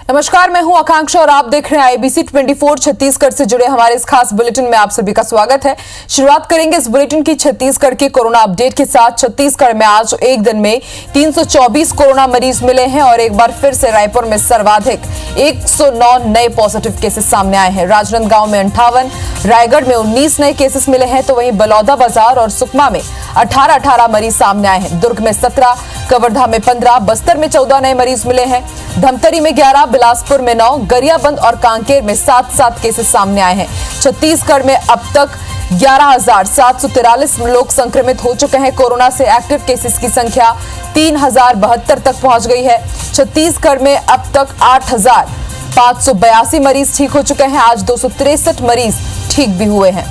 नमस्कार, मैं हूं आकांक्षा और आप देख रहे हैं आईबीसी 24 छत्तीसगढ़ से जुड़े हमारे इस खास बुलेटिन में आप सभी का स्वागत है। शुरुआत करेंगे इस बुलेटिन की छत्तीसगढ़ के कोरोना अपडेट के साथ। छत्तीसगढ़ में आज एक दिन में 324 कोरोना मरीज मिले हैं और एक बार फिर से रायपुर में सर्वाधिक 109 नए पॉजिटिव केसेस सामने आए हैं। राजनांदगांव में 58, रायगढ़ में 19 नए केसेस मिले हैं, तो वहीं बलौदाबाजार और सुकमा में 18 मरीज सामने आए हैं। दुर्ग में 17, कवर्धा में 15, बस्तर में 14 नए मरीज मिले हैं। धमतरी में 11, बिलासपुर में 9, गरियाबंद और कांकेर में 7 केसेस सामने आए हैं। छत्तीसगढ़ में अब तक 11,743 लोग संक्रमित हो चुके हैं। कोरोना से एक्टिव केसेस की संख्या 3,072 तक पहुंच गई है। छत्तीसगढ़ में अब तक 8,582 मरीज ठीक हो चुके हैं। आज 263 मरीज ठीक भी हुए हैं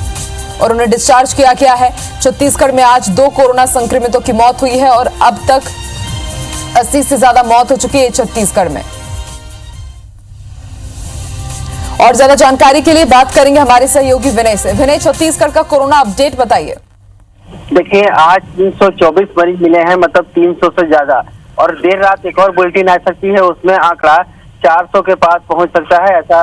और उन्हें डिस्चार्ज किया गया है। छत्तीसगढ़ में आज 2 कोरोना संक्रमितों की मौत हुई है और अब तक 80 से ज्यादा मौत हो चुकी है छत्तीसगढ़ में। और ज्यादा जानकारी के लिए बात करेंगे हमारे सहयोगी विनय से। विनय, छत्तीसगढ़ का कोरोना अपडेट बताइए। देखिए, आज 324 मरीज मिले हैं, मतलब 300 से ज्यादा, और देर रात एक और बुलेटिन आ सकती है, उसमें आंकड़ा 400 के पास पहुंच सकता है, ऐसा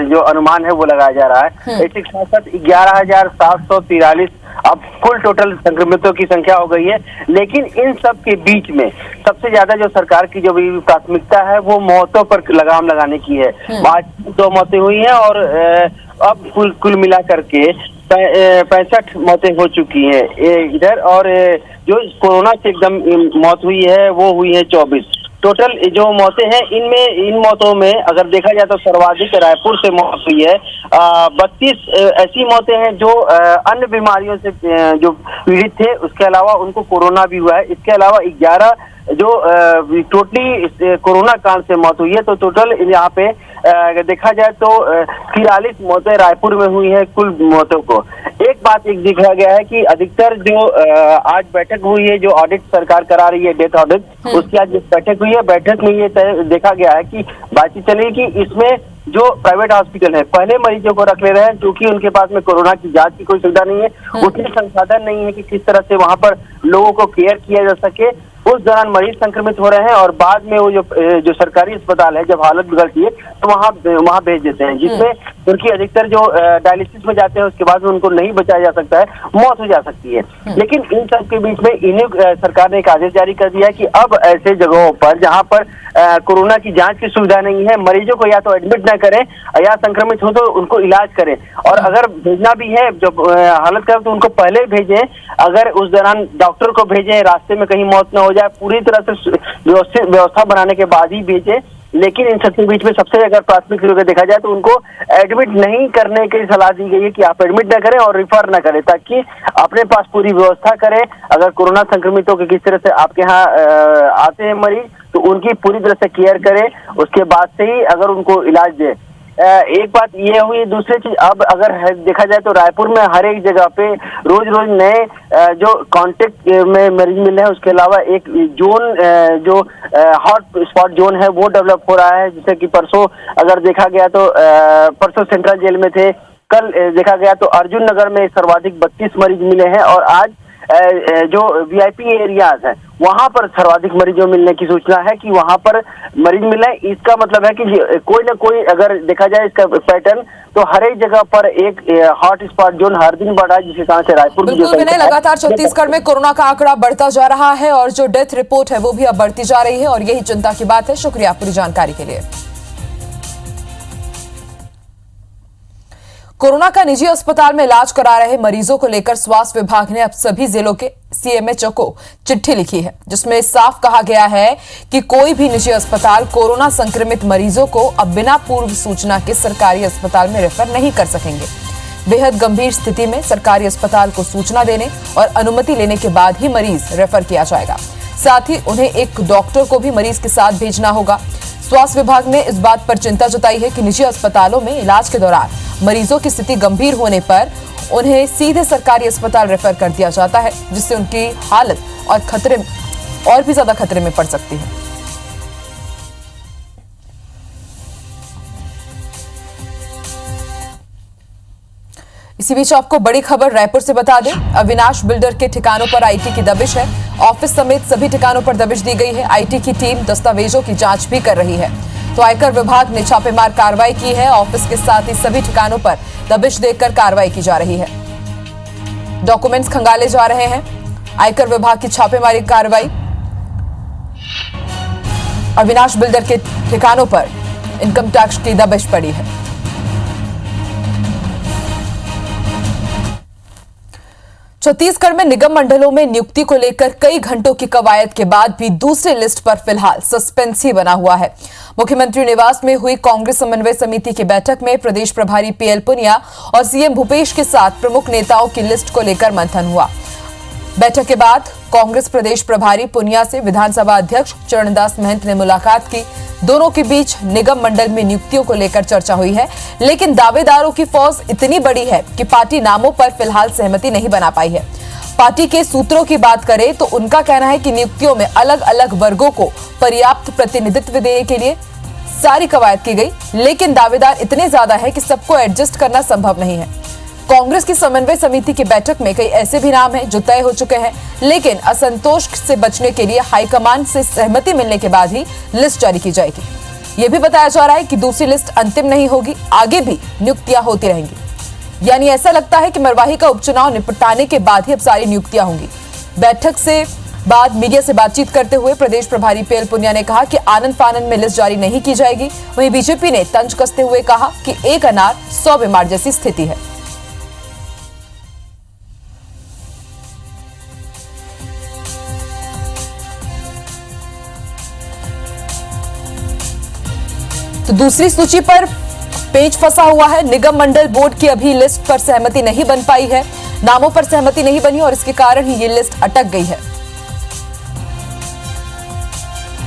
जो अनुमान है वो लगाया जा रहा है। इसी के साथ साथ 11,743 अब कुल टोटल संक्रमितों की संख्या हो गई है। लेकिन इन सब के बीच में सबसे ज्यादा जो सरकार की जो भी प्राथमिकता है वो मौतों पर लगाम लगाने की है। आज 2 मौतें हुई हैं और अब कुल मिला करके 65 मौतें हो चुकी हैं इधर, और जो कोरोना से एकदम मौत हुई है वो हुई है 24। टोटल जो मौतें हैं इन मौतों में अगर देखा जाए तो सर्वाधिक रायपुर से मौत हुई है। 32 ऐसी मौतें हैं जो अन्य बीमारियों से जो पीड़ित थे, उसके अलावा उनको कोरोना भी हुआ है। इसके अलावा 11 जो टोटली कोरोना कांड से मौत हुई है। तो टोटल यहाँ पे अगर देखा जाए तो 43 मौतें रायपुर में हुई है कुल मौतों को। एक बात देखा गया है कि अधिकतर जो आज बैठक हुई है, जो ऑडिट सरकार करा रही है, डेथ ऑडिट, उसकी आज बैठक हुई है। बैठक में ये देखा गया है कि बातचीत चली कि इसमें जो प्राइवेट हॉस्पिटल है पहले मरीजों को रख ले रहे हैं, क्योंकि उनके पास में कोरोना की जांच की कोई सुविधा नहीं है, उतने संसाधन नहीं है कि किस तरह से वहां पर लोगों को केयर किया जा सके। उस दौरान मरीज संक्रमित हो रहे हैं और बाद में वो जो सरकारी अस्पताल है, जब हालत बिगड़ती है तो वहां भेज देते हैं, जिसमें उनकी अधिकतर जो डायलिसिस में जाते हैं उसके बाद में उनको नहीं बचाया जा सकता है, मौत हो जा सकती है। लेकिन इन सब के बीच में इन्हें सरकार ने एक आदेश जारी कर दिया है कि अब ऐसे जगहों पर जहां पर कोरोना की जांच की सुविधा नहीं है, मरीजों को या तो एडमिट न करें या संक्रमित हो तो उनको इलाज करें, और अगर भेजना भी है जब हालत खराब तो उनको पहले ही भेजें। अगर उस दौरान डॉक्टर को भेजें, रास्ते में कहीं मौत न हो जाए, पूरी तरह से व्यवस्था बनाने के बाद ही भेजें। लेकिन इन सबके बीच में सबसे अगर प्राथमिक रूप से देखा जाए तो उनको एडमिट नहीं करने की सलाह दी गई है कि आप एडमिट न करें और रिफर न करें, ताकि अपने पास पूरी व्यवस्था करें। अगर कोरोना संक्रमितों के किस तरह से आपके यहाँ आते हैं मरीज, तो उनकी पूरी तरह से केयर करें, उसके बाद से ही अगर उनको इलाज दें। एक बात ये हुई। दूसरी चीज, अब अगर देखा जाए तो रायपुर में हर एक जगह पे रोज नए जो कांटेक्ट में मरीज मिल रहे हैं, उसके अलावा एक जोन जो हॉट स्पॉट जोन है वो डेवलप हो रहा है। जैसे कि परसों अगर देखा गया तो परसों सेंट्रल जेल में थे, कल देखा गया तो अर्जुन नगर में सर्वाधिक 32 मरीज मिले हैं, और आज जो वीआईपी एरियाज है वहां पर सर्वाधिक मरीजों मिलने की सूचना है कि वहां पर मरीज मिले। इसका मतलब है कि कोई ना कोई अगर देखा जाए इसका पैटर्न, तो हर एक जगह पर एक हॉट स्पॉट जोन हर दिन बढ़ रहा है, जिसके कारण से रायपुर लगातार छत्तीसगढ़ में कोरोना का आंकड़ा बढ़ता जा रहा है और जो डेथ रिपोर्ट है वो भी अब बढ़ती जा रही है, और यही चिंता की बात है। शुक्रिया पूरी जानकारी के लिए। कोरोना का निजी अस्पताल में इलाज करा रहे मरीजों को लेकर स्वास्थ्य विभाग ने अब सभी जिलों के सीएमएचओ को चिट्ठी लिखी है, जिसमें साफ कहा गया है कि कोई भी निजी अस्पताल कोरोना संक्रमित मरीजों को अब बिना पूर्व सूचना के सरकारी अस्पताल में रेफर नहीं कर सकेंगे। बेहद गंभीर स्थिति में सरकारी अस्पताल को सूचना देने और अनुमति लेने के बाद ही मरीज रेफर किया जाएगा। साथ ही उन्हें एक डॉक्टर को भी मरीज के साथ भेजना होगा। स्वास्थ्य विभाग ने इस बात पर चिंता जताई है कि निजी अस्पतालों में इलाज के दौरान मरीजों की स्थिति गंभीर होने पर उन्हें सीधे सरकारी अस्पताल रेफर कर दिया जाता है, जिससे उनकी हालत और भी ज्यादा खतरे में पड़ सकती है। इसी बीच आपको बड़ी खबर रायपुर से बता दें, अविनाश बिल्डर के ठिकानों पर आईटी की दबिश है। ऑफिस समेत सभी ठिकानों पर दबिश दी गई है। आईटी की टीम दस्तावेजों की जांच भी कर रही है। तो आयकर विभाग ने छापेमार कार्रवाई की है। ऑफिस के साथ ही सभी ठिकानों पर दबिश देकर कार्रवाई की जा रही है। डॉक्यूमेंट्स खंगाले जा रहे हैं। आयकर विभाग की छापेमारी कार्रवाई। अविनाश बिल्डर के ठिकानों पर इनकम टैक्स की दबिश पड़ी है। छत्तीसगढ़ में निगम मंडलों में नियुक्ति को लेकर कई घंटों की कवायद के बाद भी दूसरी लिस्ट पर फिलहाल सस्पेंस ही बना हुआ है। मुख्यमंत्री निवास में हुई कांग्रेस समन्वय समिति की बैठक में प्रदेश प्रभारी पीएल पुनिया और सीएम भूपेश के साथ प्रमुख नेताओं की लिस्ट को लेकर मंथन हुआ। बैठक के बाद कांग्रेस प्रदेश प्रभारी पुनिया से विधानसभा अध्यक्ष चरणदास महंत ने मुलाकात की। दोनों के बीच निगम मंडल में नियुक्तियों को लेकर चर्चा हुई है, लेकिन दावेदारों की फौज इतनी बड़ी है कि पार्टी नामों पर फिलहाल सहमति नहीं बना पाई है। पार्टी के सूत्रों की बात करें तो उनका कहना है कि नियुक्तियों में अलग अलग वर्गों को पर्याप्त प्रतिनिधित्व देने के लिए सारी कवायद की गई, लेकिन दावेदार इतने ज्यादा है कि सबको एडजस्ट करना संभव नहीं है। कांग्रेस की समन्वय समिति की बैठक में कई ऐसे भी नाम हैं जो तय हो चुके हैं, लेकिन असंतोष से बचने के लिए हाईकमान से सहमति मिलने के बाद ही लिस्ट जारी की जाएगी। यह भी बताया जा रहा है कि दूसरी लिस्ट अंतिम नहीं होगी, आगे भी नियुक्तियां होती रहेंगी। यानी ऐसा लगता है कि मरवाही का उपचुनाव निपटाने के बाद ही अब सारी नियुक्तियां होंगी। बैठक से बाद मीडिया से बातचीत करते हुए प्रदेश प्रभारी पीएल पुनिया ने कहा कि आनंद फानन में लिस्ट जारी नहीं की जाएगी। वहीं बीजेपी ने तंज कसते हुए कहा कि एक अनार 100 बीमार जैसी स्थिति है। तो दूसरी सूची पर पेच फंसा हुआ है। निगम मंडल बोर्ड की अभी लिस्ट पर सहमति नहीं बन पाई है, नामों पर सहमति नहीं बनी और इसके कारण ही ये लिस्ट अटक गई है।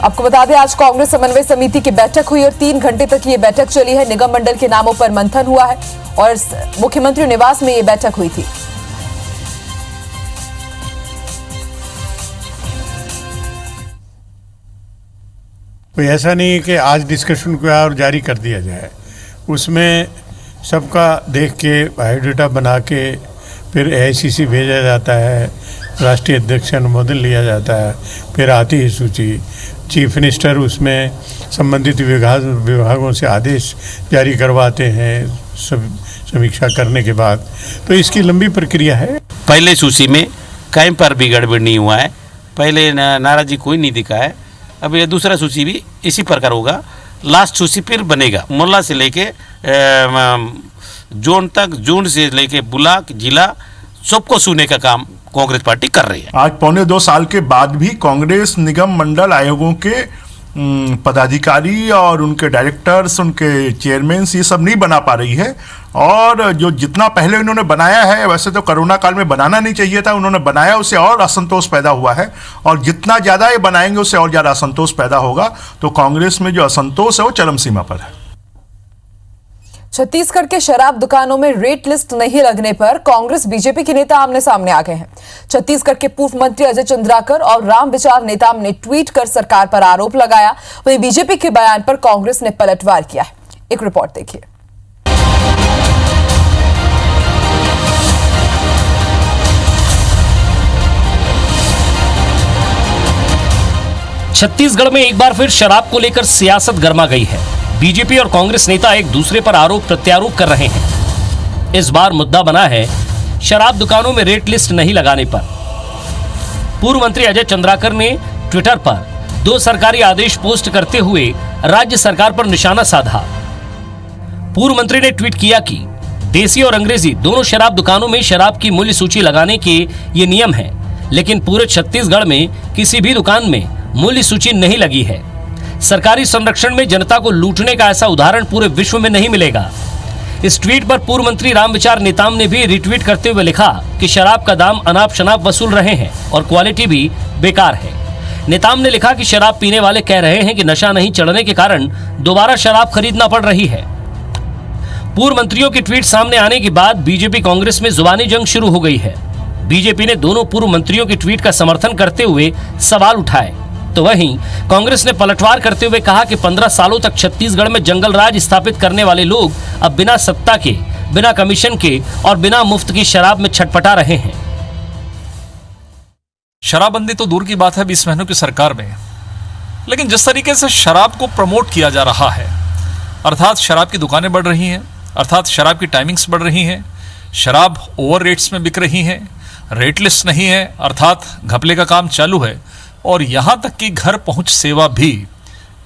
आपको बता दें आज कांग्रेस समन्वय समिति की बैठक हुई और 3 घंटे तक ये बैठक चली है। निगम मंडल के नामों पर मंथन हुआ है और मुख्यमंत्री निवास में ये बैठक हुई थी। कोई ऐसा नहीं है कि आज डिस्कशन को और जारी कर दिया जाए। उसमें सबका देख के बायोडाटा बना के फिर AICC भेजा जाता है, राष्ट्रीय अध्यक्ष अनुमोदन लिया जाता है, फिर आती है सूची। चीफ मिनिस्टर उसमें संबंधित विभागों से आदेश जारी करवाते हैं सब समीक्षा करने के बाद। तो इसकी लंबी प्रक्रिया है। पहले सूची में कहीं पर भी गड़बड़ नहीं हुआ है, पहले नाराजी कोई नहीं दिखा है। अब ये दूसरा सूची भी इसी प्रकार होगा। लास्ट सूची फिर बनेगा। मोहल्ला से लेके जोन तक, जोन से लेके ब्लॉक, जिला, सबको सुनने का काम कांग्रेस पार्टी कर रही है। आज 1.25 साल के बाद भी कांग्रेस निगम मंडल आयोगों के पदाधिकारी और उनके डायरेक्टर्स, उनके चेयरमैन ये सब नहीं बना पा रही है। और जो जितना पहले उन्होंने बनाया है, वैसे तो कोरोना काल में बनाना नहीं चाहिए था, उन्होंने बनाया, उससे और असंतोष पैदा हुआ है। और जितना ज़्यादा ये बनाएंगे उससे और ज़्यादा असंतोष पैदा होगा। तो कांग्रेस में जो असंतोष है वो चरम सीमा पर है। छत्तीसगढ़ के शराब दुकानों में रेट लिस्ट नहीं लगने पर कांग्रेस बीजेपी के नेता आमने सामने आ गए हैं। छत्तीसगढ़ के पूर्व मंत्री अजय चंद्राकर और राम विचार नेताम ने ट्वीट कर सरकार पर आरोप लगाया। वहीं बीजेपी के बयान पर कांग्रेस ने पलटवार किया है। एक रिपोर्ट देखिए। छत्तीसगढ़ में एक बार फिर शराब को लेकर सियासत गर्मा गई है। बीजेपी और कांग्रेस नेता एक दूसरे पर आरोप प्रत्यारोप कर रहे हैं। इस बार मुद्दा बना है शराब दुकानों में रेट लिस्ट नहीं लगाने पर। पूर्व मंत्री अजय चंद्राकर ने ट्विटर पर 2 सरकारी आदेश पोस्ट करते हुए राज्य सरकार पर निशाना साधा। पूर्व मंत्री ने ट्वीट किया कि देसी और अंग्रेजी दोनों शराब दुकानों में शराब की मूल्य सूची लगाने के ये नियम है, लेकिन पूरे छत्तीसगढ़ में किसी भी दुकान में मूल्य सूची नहीं लगी है। सरकारी संरक्षण में जनता को लूटने का ऐसा उदाहरण पूरे विश्व में नहीं मिलेगा। इस ट्वीट पर पूर्व मंत्री रामविचार नेताम ने भी रिट्वीट करते हुए लिखा कि शराब का दाम अनाप शनाप वसूल रहे हैं और क्वालिटी भी बेकार है। नेताम ने लिखा कि शराब पीने वाले कह रहे हैं कि नशा नहीं चढ़ने के कारण दोबारा शराब खरीदना पड़ रही है। पूर्व मंत्रियों की ट्वीट सामने आने के बाद बीजेपी कांग्रेस में जुबानी जंग शुरू हो गई है। बीजेपी ने दोनों पूर्व मंत्रियों की ट्वीट का समर्थन करते हुए सवाल उठाए, तो वहीं कांग्रेस ने पलटवार करते हुए कहा कि 15 सालों तक छत्तीसगढ़ में जंगल राज स्थापित करने वाले लोग अब बिना सत्ता के, बिना कमीशन के और बिना मुफ्त की शराब में छटपटा रहे हैं। शराबबंदी तो दूर की बात है 20 महीनों की सरकार में, लेकिन जिस तरीके से शराब को प्रमोट किया जा रहा है, अर्थात शराब की दुकानें बढ़ रही हैं, अर्थात शराब की टाइमिंग्स बढ़ रही हैं, शराब ओवर रेट्स में बिक रही है, रेट लिस्ट नहीं है, अर्थात घपले का काम चालू है, और यहाँ तक कि घर पहुँच सेवा भी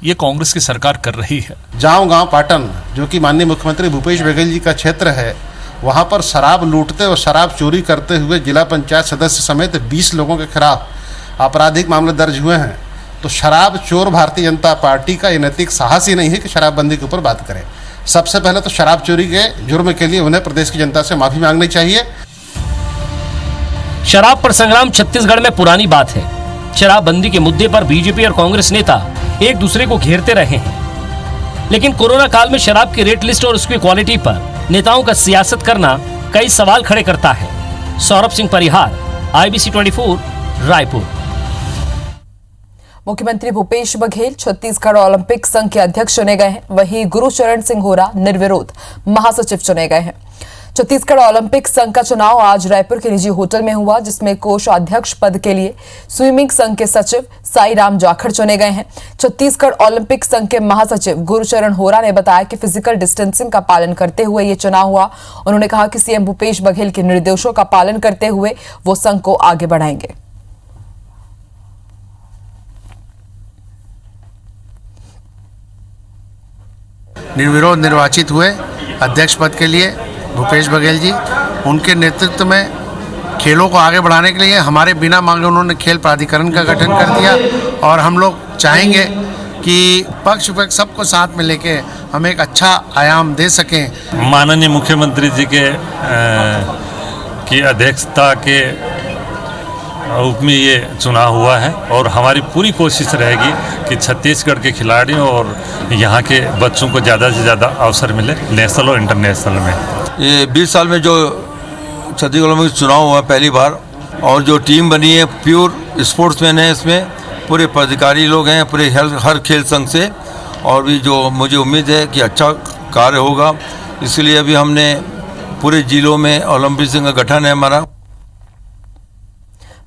ये कांग्रेस की सरकार कर रही है। गांव पाटन, जो कि माननीय मुख्यमंत्री भूपेश बघेल जी का क्षेत्र है, वहाँ पर शराब लूटते और शराब चोरी करते हुए जिला पंचायत सदस्य समेत 20 लोगों के खिलाफ आपराधिक मामले दर्ज हुए हैं। तो शराब चोर भारतीय जनता पार्टी का ये नैतिक साहस ही नहीं है कि शराबबंदी के ऊपर बात करें। सबसे पहले तो शराब चोरी के जुर्म के लिए उन्हें प्रदेश की जनता से माफी मांगनी चाहिए। शराब पर संग्राम छत्तीसगढ़ में पुरानी बात है। शराबबंदी के मुद्दे पर बीजेपी और कांग्रेस नेता एक दूसरे को घेरते रहे हैं, लेकिन कोरोना काल में शराब की रेट लिस्ट और उसकी क्वालिटी पर नेताओं का सियासत करना कई सवाल खड़े करता है। सौरभ सिंह परिहार, IBC 24, रायपुर। मुख्यमंत्री भूपेश बघेल छत्तीसगढ़ ओलंपिक संघ के अध्यक्ष चुने गए हैं, वहीं गुरुचरण सिंह होरा निर्विरोध महासचिव चुने गए हैं। छत्तीसगढ़ ओलंपिक संघ का चुनाव आज रायपुर के निजी होटल में हुआ, जिसमें कोषाध्यक्ष पद के लिए स्विमिंग संघ के सचिव साई राम जाखड़ चुने गए हैं। छत्तीसगढ़ ओलंपिक संघ के महासचिव गुरुचरण होरा ने बताया कि फिजिकल डिस्टेंसिंग का पालन करते हुए ये चुनाव हुआ। उन्होंने कहा कि सीएम भूपेश बघेल के निर्देशों का पालन करते हुए वो संघ को आगे बढ़ाएंगे। निर्विरोध निर्वाचित हुए अध्यक्ष पद के लिए भूपेश बघेल जी, उनके नेतृत्व में खेलों को आगे बढ़ाने के लिए हमारे बिना मांगे उन्होंने खेल प्राधिकरण का गठन कर दिया, और हम लोग चाहेंगे कि पक्ष विपक्ष सबको साथ में लेके हम एक अच्छा आयाम दे सकें। माननीय मुख्यमंत्री जी के की अध्यक्षता के रूप में ये चुनाव हुआ है, और हमारी पूरी कोशिश रहेगी कि छत्तीसगढ़ के खिलाड़ियों और यहाँ के बच्चों को ज़्यादा से ज़्यादा अवसर मिले नेशनल और इंटरनेशनल में। ये 20 साल में जो छत्तीसगढ़ में चुनाव हुआ पहली बार, और जो टीम बनी है प्योर स्पोर्ट्समैन है, इसमें पूरे पदाधिकारी लोग हैं पूरे हर खेल संघ से, और भी जो मुझे उम्मीद है कि अच्छा कार्य होगा। इसलिए अभी हमने पूरे जिलों में ओलंपिक संघ का गठन है हमारा।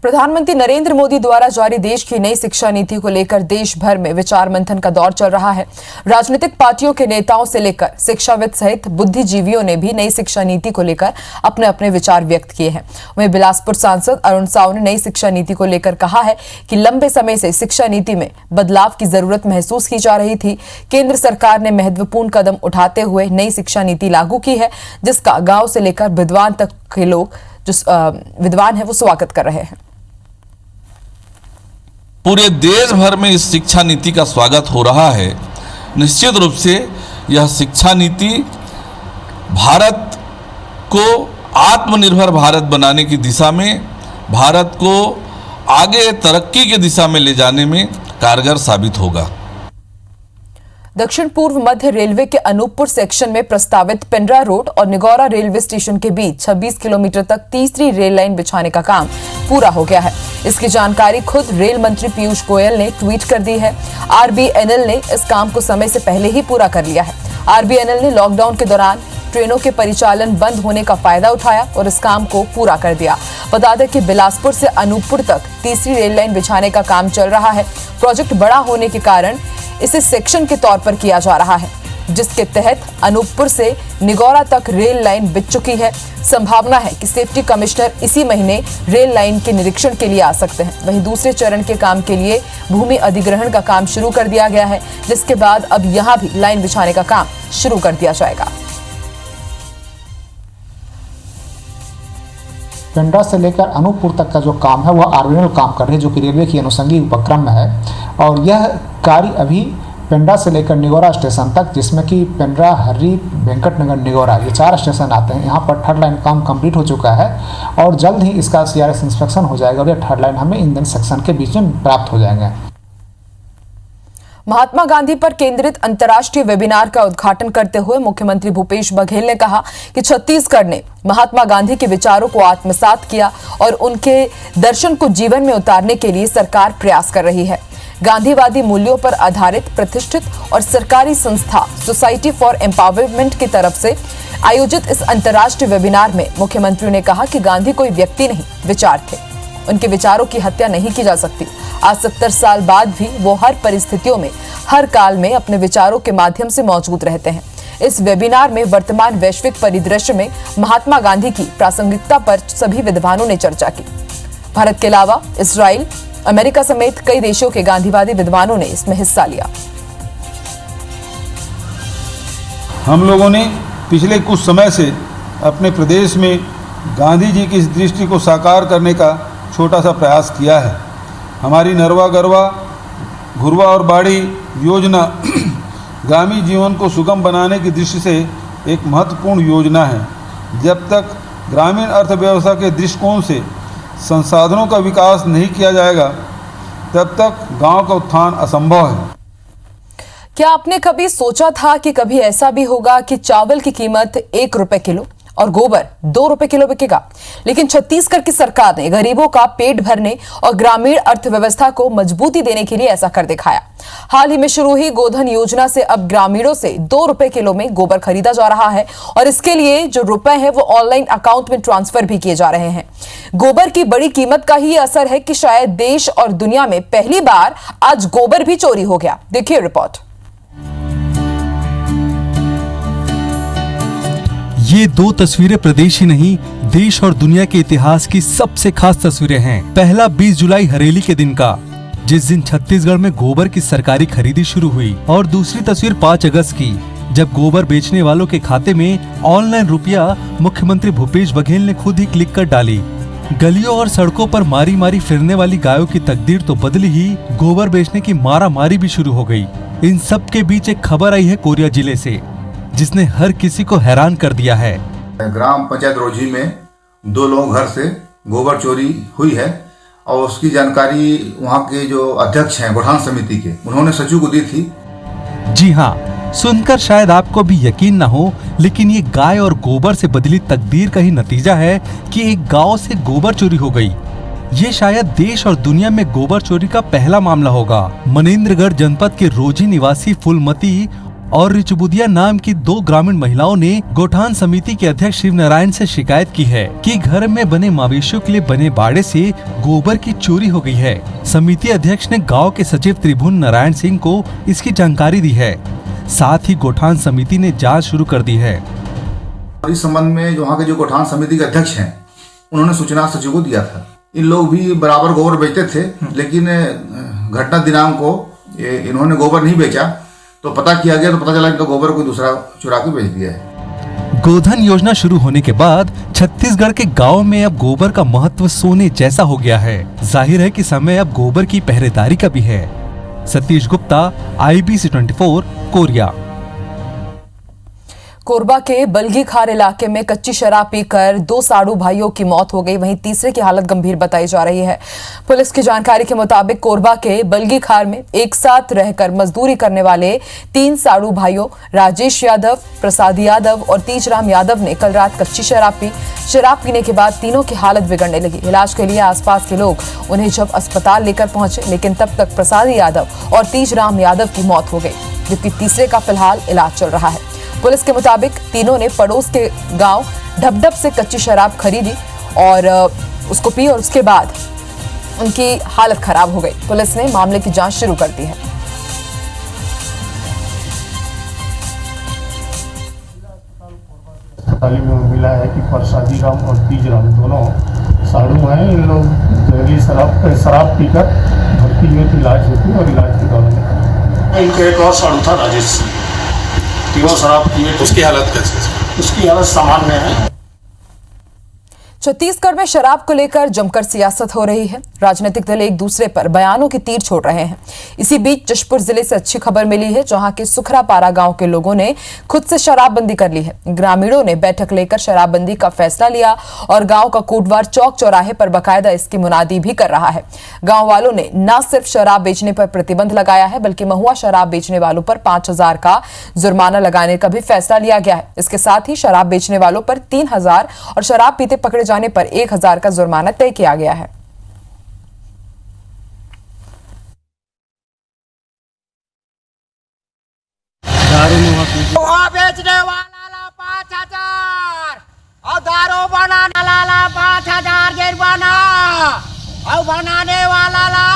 प्रधानमंत्री नरेंद्र मोदी द्वारा जारी देश की नई शिक्षा नीति को लेकर देश भर में विचार मंथन का दौर चल रहा है। राजनीतिक पार्टियों के नेताओं से लेकर शिक्षाविद सहित बुद्धिजीवियों ने भी नई शिक्षा नीति को लेकर अपने अपने विचार व्यक्त किए हैं। वहीं बिलासपुर सांसद अरुण साव ने नई शिक्षा नीति को लेकर कहा है कि लंबे समय से शिक्षा नीति में बदलाव की जरूरत महसूस की जा रही थी। केंद्र सरकार ने महत्वपूर्ण कदम उठाते हुए नई शिक्षा नीति लागू की है, जिसका गाँव से लेकर विद्वान तक के लोग जो विद्वान है वो स्वागत कर रहे हैं। पूरे देश भर में इस शिक्षा नीति का स्वागत हो रहा है। निश्चित रूप से यह शिक्षा नीति भारत को आत्मनिर्भर भारत बनाने की दिशा में, भारत को आगे तरक्की की दिशा में ले जाने में कारगर साबित होगा। दक्षिण पूर्व मध्य रेलवे के अनूपपुर सेक्शन में प्रस्तावित पेंड्रा रोड और निगौरा रेलवे स्टेशन के बीच 26 किलोमीटर तक तीसरी रेल लाइन बिछाने का काम पूरा हो गया है। इसकी जानकारी खुद रेल मंत्री पीयूष गोयल ने ट्वीट कर दी है। RBNL ने इस काम को समय से पहले ही पूरा कर लिया है। RBNL ने लॉकडाउन के दौरान ट्रेनों के परिचालन बंद होने का फायदा उठाया और इस काम को पूरा कर दिया। बता दें कि बिलासपुर से अनूपपुर तक तीसरी रेल लाइन बिछाने का काम चल रहा है। प्रोजेक्ट बड़ा होने के कारण इसे सेक्शन के तौर पर किया जा रहा है, जिसके तहत अनूपपुर से निगौरा तक रेल लाइन बिछ चुकी है। संभावना है कि सेफ्टी कमिश्नर इसी महीने रेल लाइन के निरीक्षण के लिए आ सकते हैं। वहीं दूसरे चरण के काम के लिए भूमि अधिग्रहण का काम शुरू कर दिया गया है, जिसके बाद अब यहां भी लाइन बिछाने का काम शुरू कर दिया जाएगा। पेंड्रा से लेकर अनूपपुर तक का जो काम है वह RBNL काम कर रही है, जो कि रेलवे की अनुषंगी उपक्रम में है। और यह कार्य अभी पेंड्रा से लेकर निगौरा स्टेशन तक, जिसमें कि पेंड्रा, हर्री, वेंकटनगर, निगौरा ये 4 स्टेशन आते हैं। यहाँ पर थर्ड लाइन काम कंप्लीट हो चुका है और जल्द ही इसका CRS इंस्पेक्शन हो जाएगा और ये थर्ड लाइन हमें इन सेक्शन के बीच में प्राप्त हो जाएंगे। महात्मा गांधी पर केंद्रित अंतर्राष्ट्रीय वेबिनार का उद्घाटन करते हुए मुख्यमंत्री भूपेश बघेल ने कहा कि छत्तीसगढ़ ने महात्मा गांधी के विचारों को आत्मसात किया और उनके दर्शन को जीवन में उतारने के लिए सरकार प्रयास कर रही है। गांधीवादी मूल्यों पर आधारित प्रतिष्ठित और सरकारी संस्था सोसाइटी फॉर एम्पावरमेंट की तरफ से आयोजित इस अंतर्राष्ट्रीय वेबिनार में मुख्यमंत्री ने कहा कि गांधी कोई व्यक्ति नहीं, विचार थे। उनके विचारों की हत्या नहीं की जा सकती। आज 70 साल बाद भी वो हर परिस्थितियों में, हर काल में अपने विचारों के माध्यम से मौजूद रहते हैं। इस वेबिनार में वर्तमान वैश्विक परिदृश्य में महात्मा गांधी की प्रासंगिकता पर सभी विद्वानों ने चर्चा की। भारत के अलावा इजराइल, अमेरिका समेत कई देशों के गांधीवादी विद्वानों ने इसमें हिस्सा लिया। हम लोगों ने पिछले कुछ समय से अपने प्रदेश में गांधी जी की इस दृष्टि को साकार करने का छोटा सा प्रयास किया है। हमारी नरवा गरवा, घुरवा और बाड़ी योजना ग्रामीण जीवन को सुगम बनाने की दृष्टि से एक महत्वपूर्ण योजना है। जब तक ग्रामीण अर्थव्यवस्था के दृष्टिकोण से संसाधनों का विकास नहीं किया जाएगा, तब तक गांव का उत्थान असंभव है। क्या आपने कभी सोचा था कि कभी ऐसा भी होगा कि चावल की कीमत 1 रुपए किलो और गोबर 2 रुपए किलो बिकेगा? लेकिन छत्तीसगढ़ की सरकार ने गरीबों का पेट भरने और ग्रामीण अर्थव्यवस्था को मजबूती देने के लिए ऐसा कर दिखाया। हाल ही में शुरू हुई गोधन योजना से अब ग्रामीणों से 2 रुपए किलो में गोबर खरीदा जा रहा है और इसके लिए जो रुपए हैं वो ऑनलाइन अकाउंट में ट्रांसफर भी किए जा रहे हैं। गोबर की बड़ी कीमत का ही असर है कि शायद देश और दुनिया में पहली बार आज गोबर भी चोरी हो गया। देखिए रिपोर्ट। ये 2 तस्वीरें प्रदेश ही नहीं, देश और दुनिया के इतिहास की सबसे खास तस्वीरें हैं। पहला 20 जुलाई हरेली के दिन का, जिस दिन छत्तीसगढ़ में गोबर की सरकारी खरीदी शुरू हुई, और दूसरी तस्वीर 5 अगस्त की, जब गोबर बेचने वालों के खाते में ऑनलाइन रुपया मुख्यमंत्री भूपेश बघेल ने खुद ही क्लिक कर डाली। गलियों और सड़कों पर मारी मारी फिरने वाली गायों की तकदीर तो बदली ही, गोबर बेचने की मारा मारी भी शुरू हो गई। इन सब के बीच एक खबर आई है कोरिया जिले से, जिसने हर किसी को हैरान कर दिया है। ग्राम पंचायत रोजी में 2 लोगों घर से गोबर चोरी हुई है और उसकी जानकारी वहाँ के जो अध्यक्ष हैं गौठान समिति के, उन्होंने सचिव को दी थी। जी हाँ, सुनकर शायद आपको भी यकीन न हो, लेकिन ये गाय और गोबर से बदली तकदीर का ही नतीजा है कि एक गांव से गोबर चोरी हो गई। ये शायद देश और दुनिया में गोबर चोरी का पहला मामला होगा। मनेन्द्रगढ़ जनपद के रोजी निवासी फुलमती और रिचबुदिया नाम की 2 ग्रामीण महिलाओं ने गौठान समिति के अध्यक्ष शिव नारायण से शिकायत की है कि घर में बने मवेशियों के लिए बने बाड़े से गोबर की चोरी हो गई है। समिति अध्यक्ष ने गांव के सचिव त्रिभुवन नारायण सिंह को इसकी जानकारी दी है। साथ ही गौठान समिति ने जांच शुरू कर दी है। इस संबंध में जो वहाँ के जो गौठान समिति के अध्यक्ष हैं, उन्होंने सूचना सचिव को दिया था। इन लोग भी बराबर गोबर बेचते थे, लेकिन घटना दिनांक को इन्होंने गोबर नहीं बेचा, तो पता किया गया तो पता चला कि गोबर कोई दूसरा चुरा के बेच दिया है। गोधन योजना शुरू होने के बाद छत्तीसगढ़ के गांव में अब गोबर का महत्व सोने जैसा हो गया है। जाहिर है कि समय अब गोबर की पहरेदारी का भी है। सतीश गुप्ता, IBC 24, कोरिया। कोरबा के बलगीखार इलाके में कच्ची शराब पीकर 2 साड़ू भाइयों की मौत हो गई, वहीं तीसरे की हालत गंभीर बताई जा रही है। पुलिस की जानकारी के मुताबिक कोरबा के बलगीखार में एक साथ रहकर मजदूरी करने वाले 3 साड़ू भाइयों राजेश यादव, प्रसाद यादव और तीजराम यादव ने कल रात कच्ची शराब पी। शराब पीने के बाद तीनों की हालत बिगड़ने लगी। इलाज के लिए आसपास के लोग उन्हें जब अस्पताल लेकर पहुंचे, लेकिन तब तक प्रसाद यादव और तीजराम यादव की मौत हो गई, जबकि तीसरे का फिलहाल इलाज चल रहा है। पुलिस के मुताबिक तीनों ने पड़ोस के गांव ढबढब से कच्ची शराब खरीदी और उसको पी और उसके बाद उनकी हालत खराब हो गई। पुलिस ने मामले की जांच शुरू कर दी है। अस्पताल में मिला है कि प्रसादी राम और तीजराम दोनों साड़ू हैं। इन लोग जहरीली शराब पीकर भर्ती हुए थे इलाज हेतु, और इलाज के दौरान इनका एक और साड़ू था राजेश, तीनों शराब पिए। उसकी हालत कैसी है? उसकी हालत सामान्य है। छत्तीसगढ़ में शराब को लेकर जमकर सियासत हो रही है। राजनीतिक दल एक दूसरे पर बयानों के तीर छोड़ रहे हैं। इसी बीच जशपुर जिले से अच्छी खबर मिली है, जहां के सुखरापारा गांव के लोगों ने खुद से शराबबंदी कर ली है। ग्रामीणों ने बैठक लेकर शराबबंदी का फैसला लिया और गांव का कोटवार चौक चौराहे पर बकायदा इसकी मुनादी भी कर रहा है। गांव वालों ने न सिर्फ शराब बेचने पर प्रतिबंध लगाया है, बल्कि महुआ शराब बेचने वालों पर 5,000 का जुर्माना लगाने का भी फैसला लिया गया है। इसके साथ ही शराब बेचने वालों पर 3,000 और शराब पीते पकड़े जाने पर 1,000 का जुर्माना तय किया गया है। बेचने वाला 5,000 और दारू बनाने वाला 5,000 जुर्माना अब बनाने वाला ला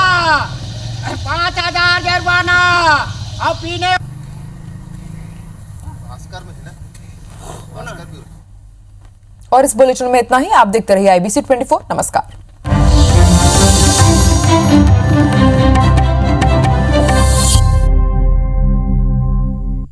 5,000 जुर्माना। अब पीने और इस बुलेटिन में इतना ही। आप देखते रहिए IBC 24। नमस्कार।